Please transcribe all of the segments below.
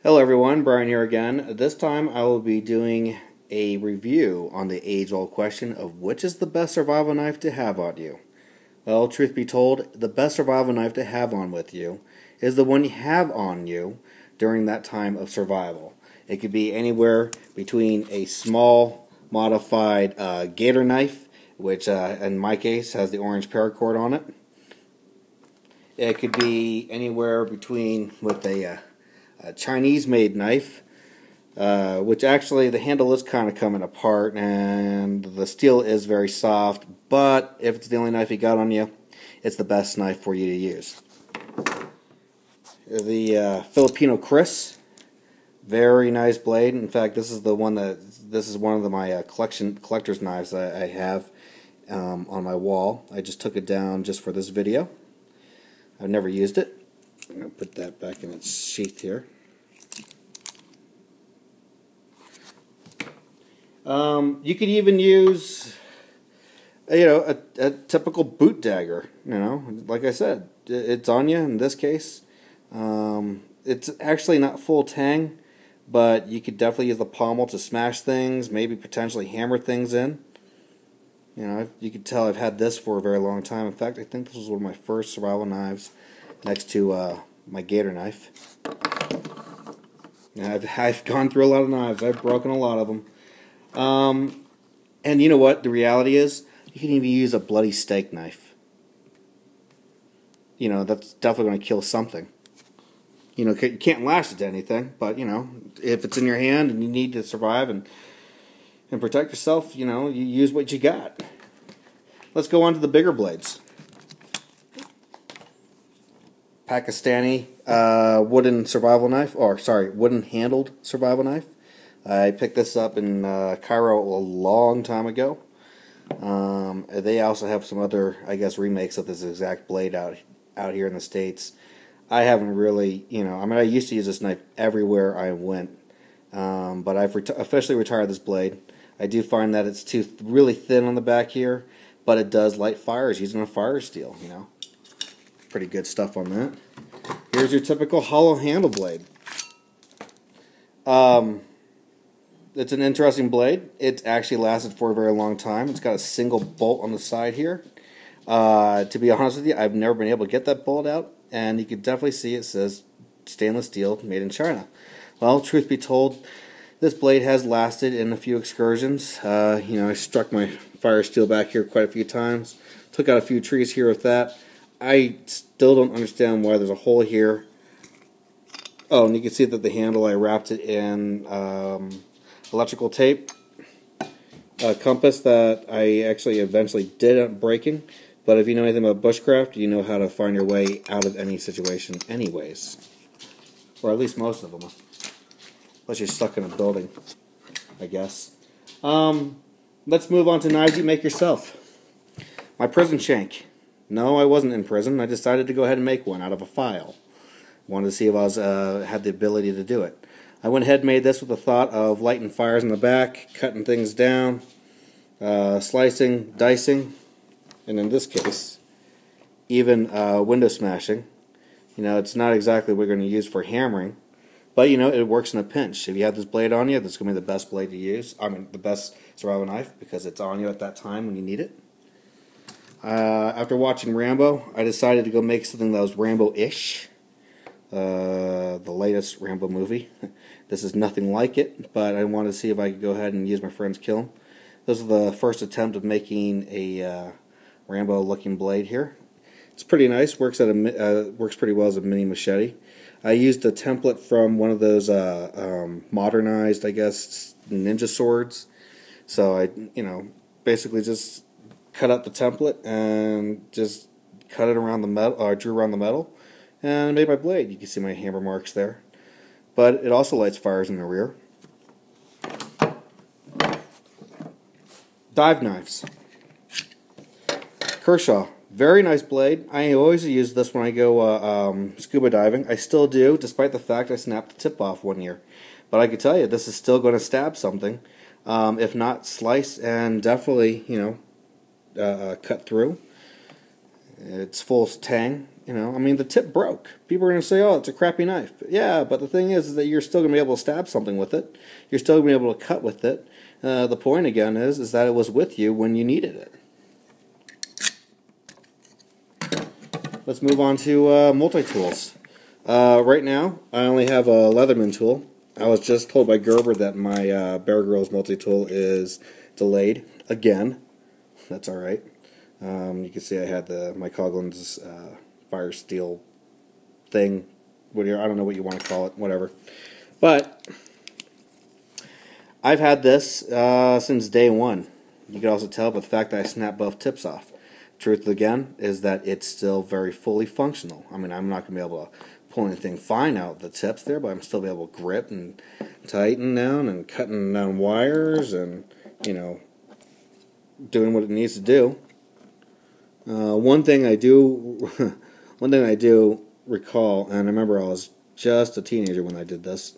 Hello everyone, Brian here again. This time I will be doing a review on the age-old question of which is the best survival knife to have on you. Well, truth be told, the best survival knife to have on with you is the one you have on you during that time of survival. It could be anywhere between a small modified gator knife, which in my case has the orange paracord on it. It could be anywhere between with a Chinese-made knife, which actually the handle is kind of coming apart and the steel is very soft, but if it's the only knife you got on you, it's the best knife for you to use. The Filipino Chris, very nice blade. In fact, this is one of my collector's knives that I have on my wall. I just took it down just for this video. I've never used it. I'm going to put that back in its sheath here. You could even use, a typical boot dagger. Like I said, it's on you in this case. It's actually not full Tang, but you could definitely use the pommel to smash things, maybe potentially hammer things in. You could tell I've had this for a very long time. In fact, I think this was one of my first survival knives, next to my gator knife. I've gone through a lot of knives. I've broken a lot of them. And you know what? The reality is, you can even use a bloody steak knife. That's definitely going to kill something. You can't lash it to anything, but, if it's in your hand and you need to survive and protect yourself, you use what you got. Let's go on to the bigger blades. Pakistani wooden survival knife, wooden handled survival knife. I picked this up in Cairo a long time ago. They also have some other, remakes of this exact blade out here in the States. I haven't really, I used to use this knife everywhere I went, but I've officially retired this blade. I do find that it's really thin on the back here, but it does light fires using a fire steel, Pretty good stuff on that. Here's your typical hollow handle blade. It's an interesting blade. It's actually lasted for a very long time. It's got a single bolt on the side here. To be honest with you, I've never been able to get that bolt out, and you can definitely see it says stainless steel made in China. Well, truth be told, this blade has lasted in a few excursions. I struck my fire steel back here quite a few times. Took out a few trees here with that. I still don't understand why there's a hole here. Oh, and you can see that the handle, I wrapped it in electrical tape. A compass that I actually eventually did end up breaking. But if you know anything about bushcraft, you know how to find your way out of any situation anyways. Or at least most of them. Unless you're stuck in a building, I guess. Let's move on to knives you make yourself. My prison shank. No, I wasn't in prison. I decided to go ahead and make one out of a file. Wanted to see if I had the ability to do it. I went ahead and made this with the thought of lighting fires in the back, cutting things down, slicing, dicing, and in this case, even window smashing. It's not exactly what we're going to use for hammering, but it works in a pinch. If you have this blade on you, that's going to be the best blade to use. The best survival knife because it's on you at that time when you need it. After watching Rambo, I decided to go make something that was Rambo-ish. The latest Rambo movie. This is nothing like it, but I wanted to see if I could go ahead and use my friend's kiln. This is the first attempt of making a Rambo-looking blade here. It's pretty nice. Works pretty well as a mini machete. I used a template from one of those modernized, ninja swords. So I, basically just cut out the template and just cut it around the metal, or drew around the metal, and made my blade. You can see my hammer marks there. But it also lights fires in the rear. Dive knives. Kershaw. Very nice blade. I always use this when I go scuba diving. I still do, despite the fact I snapped the tip off one year. But I can tell you, this is still going to stab something. If not slice, and definitely, cut through. It's full Tang. You know, I mean, the tip broke. People are going to say, oh, it's a crappy knife. Yeah, but the thing is that you're still going to be able to stab something with it. You're still going to be able to cut with it. The point, again, is that it was with you when you needed it. Let's move on to multi-tools. Right now, I only have a Leatherman tool. I was just told by Gerber that my Bear Grylls multi-tool is delayed again. That's all right. You can see I had my Coughlin's fire steel thing. I don't know what you want to call it. Whatever. But I've had this since day one. You can also tell by the fact that I snapped both tips off. Truth, again, is that it's still very fully functional. I mean, I'm not going to be able to pull anything fine out the tips there, but I'm still be able to grip and tighten down and cutting down wires and, you know, doing what it needs to do. One thing I do recall, and I remember I was just a teenager when I did this,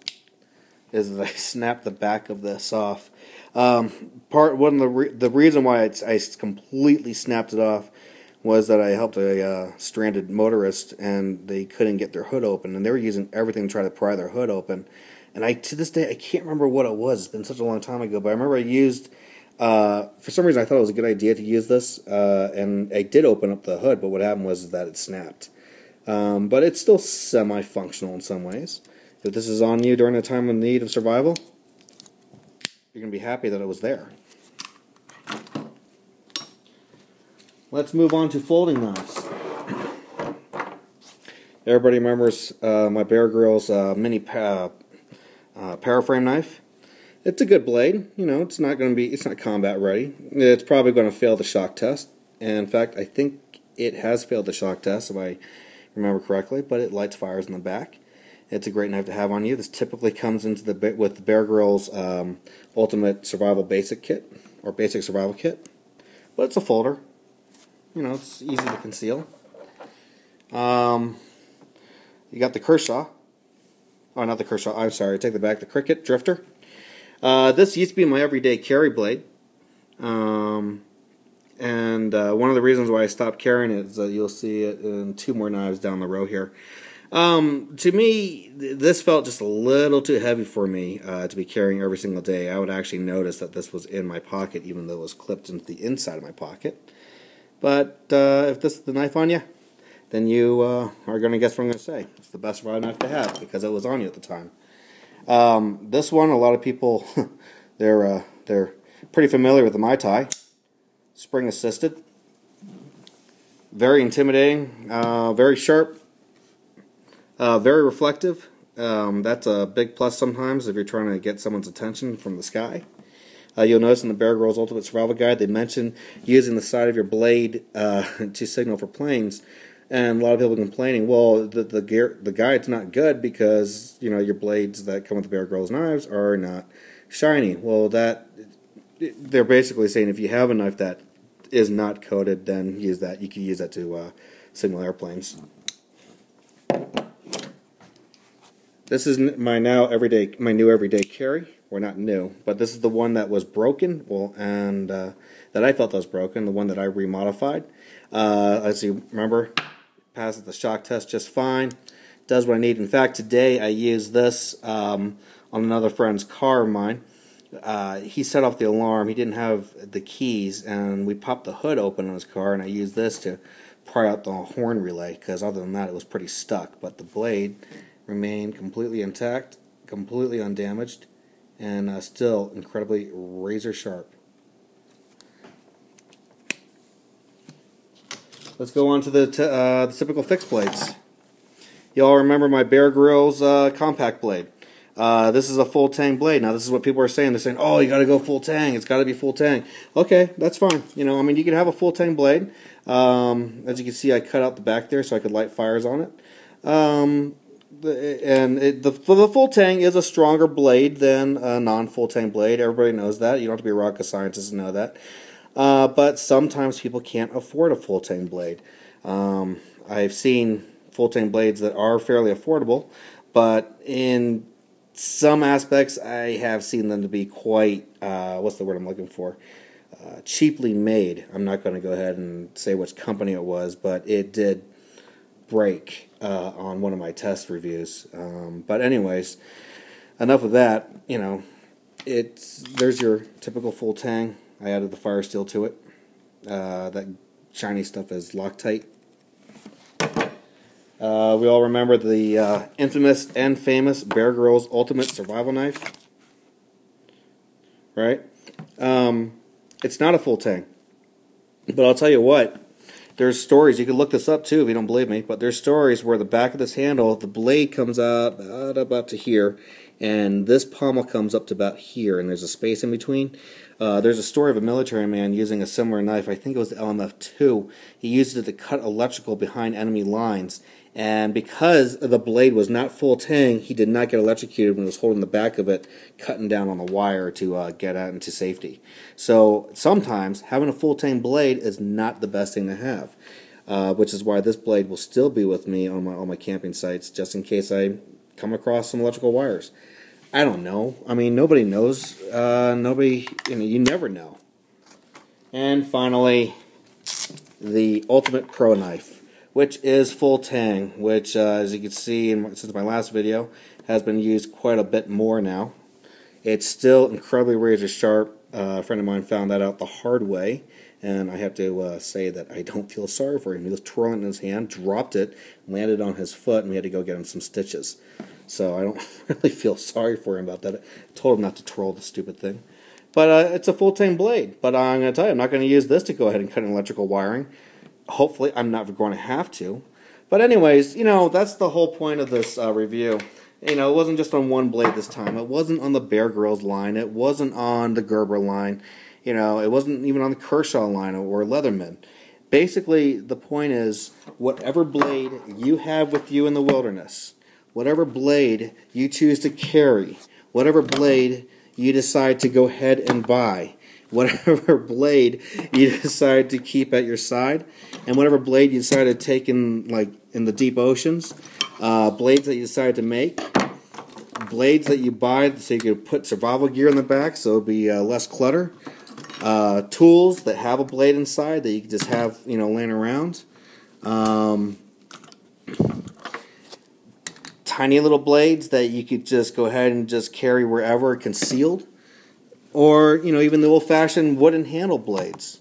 is that I snapped the back of this off. The reason why I completely snapped it off was that I helped a stranded motorist, and they couldn't get their hood open, and they were using everything to try to pry their hood open. And to this day, I can't remember what it was. It's been such a long time ago, but I remember I used, for some reason I thought it was a good idea to use this, and I did open up the hood, but what happened was that it snapped. But it's still semi-functional in some ways. If this is on you during a time of need of survival, you're going to be happy that it was there. Let's move on to folding knives. Everybody remembers my Bear Grylls mini paraframe knife. It's a good blade. You know, it's not combat ready. It's probably going to fail the shock test. And in fact, I think it has failed the shock test if I remember correctly. But it lights fires in the back. It's a great knife to have on you. This typically comes with the Bear Grylls Ultimate Survival Basic Kit, or Basic Survival Kit. But it's a folder. You know, it's easy to conceal. You got the Kershaw. Oh, not the Kershaw. I'm sorry. I take that back. The Cricket Drifter. This used to be my everyday carry blade. And one of the reasons why I stopped carrying it is that you'll see it in two more knives down the row here. To me, this felt just a little too heavy for me to be carrying every single day. I would actually notice that this was in my pocket, even though it was clipped into the inside of my pocket. But if this is the knife on you, then you are going to guess what I'm going to say. It's the best rod knife to have because it was on you at the time. This one, a lot of people, they're pretty familiar with the Maitai. Spring assisted. Very intimidating. Very sharp. Very reflective. That's a big plus sometimes if you're trying to get someone's attention from the sky. You'll notice in the Bear Grylls Ultimate Survival Guide, they mention using the side of your blade to signal for planes. And a lot of people complaining, well, the guide's not good because, you know, your blades that come with the Bear Grylls knives are not shiny. Well, they're basically saying if you have a knife that is not coated, then use that. You can use that to signal airplanes. This is my new everyday carry. Or not new, but this is the one that was broken. Well, and that I felt was broken. The one that I remodified. As you remember, passes the shock test just fine. Does what I need. In fact, today I used this on another friend's car of mine. He set off the alarm. He didn't have the keys, and we popped the hood open on his car, and I used this to pry out the horn relay, because other than that, it was pretty stuck. But the blade remained completely intact, completely undamaged, and still incredibly razor sharp. Let's go on to the typical fixed blades. You all remember my Bear Grylls compact blade. This is a full Tang blade. Now, this is what people are saying. They're saying, oh, you got to go full Tang. It's got to be full Tang. Okay, that's fine. You know, I mean, you can have a full Tang blade. As you can see, I cut out the back there so I could light fires on it. The full Tang is a stronger blade than a non-full Tang blade. Everybody knows that. You don't have to be a rocket scientist to know that. But sometimes people can't afford a full Tang blade. I've seen full Tang blades that are fairly affordable, but in some aspects I have seen them to be quite, what's the word I'm looking for? Cheaply made. I'm not going to go ahead and say which company it was, but it did break on one of my test reviews. But anyways, enough of that. You know, there's your typical full Tang. I added the fire steel to it. That shiny stuff is Loctite. We all remember the infamous and famous Bear Grylls Ultimate Survival Knife, right? It's not a full Tang, but I'll tell you what. There's stories, you can look this up too if you don't believe me, but there's stories where the back of this handle, the blade comes up about to here, and this pommel comes up to about here, and there's a space in between. There's a story of a military man using a similar knife. I think it was the LMF2. He used it to cut electrical behind enemy lines, and because the blade was not full Tang, he did not get electrocuted when he was holding the back of it, cutting down on the wire to get out into safety. So sometimes having a full Tang blade is not the best thing to have, which is why this blade will still be with me on all my camping sites, just in case I come across some electrical wires. I don't know. I mean, nobody knows. You never know. And finally, the Ultimate Pro Knife, which is full Tang, which, as you can see since my last video, has been used quite a bit more now. It's still incredibly razor sharp. A friend of mine found that out the hard way, and I have to say that I don't feel sorry for him. He was twirling in his hand, dropped it, landed on his foot, and we had to go get him some stitches. So I don't really feel sorry for him about that. I told him not to twirl the stupid thing. But it's a full Tang blade. But I'm going to tell you, I'm not going to use this to go ahead and cut electrical wiring. Hopefully, I'm not going to have to. But anyways, you know, that's the whole point of this review. You know, it wasn't just on one blade this time. It wasn't on the Bear Grylls line. It wasn't on the Gerber line. You know, it wasn't even on the Kershaw line or Leatherman. Basically, the point is, whatever blade you have with you in the wilderness, whatever blade you choose to carry, whatever blade you decide to go ahead and buy, whatever blade you decide to keep at your side, and whatever blade you decide to take in the deep oceans, blades that you decide to make, blades that you buy so you can put survival gear in the back so it'll be less clutter, tools that have a blade inside that you can just have, you know, laying around, tiny little blades that you could just go ahead and just carry wherever concealed, or, you know, even the old-fashioned wooden handle blades.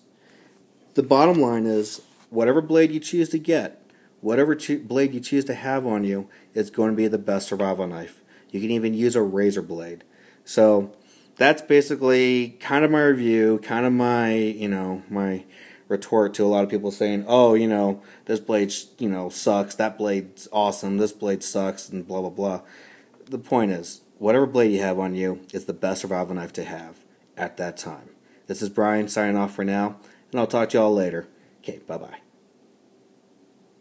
The bottom line is, whatever blade you choose to get, whatever blade you choose to have on you, is going to be the best survival knife. You can even use a razor blade. So that's basically kind of my review, kind of my, you know, my retort to a lot of people saying, oh, you know, this blade, you know, sucks, that blade's awesome, this blade sucks, and blah, blah, blah. The point is, whatever blade you have on you is the best survival knife to have at that time. This is Brian signing off for now, and I'll talk to y'all later. Okay, bye-bye.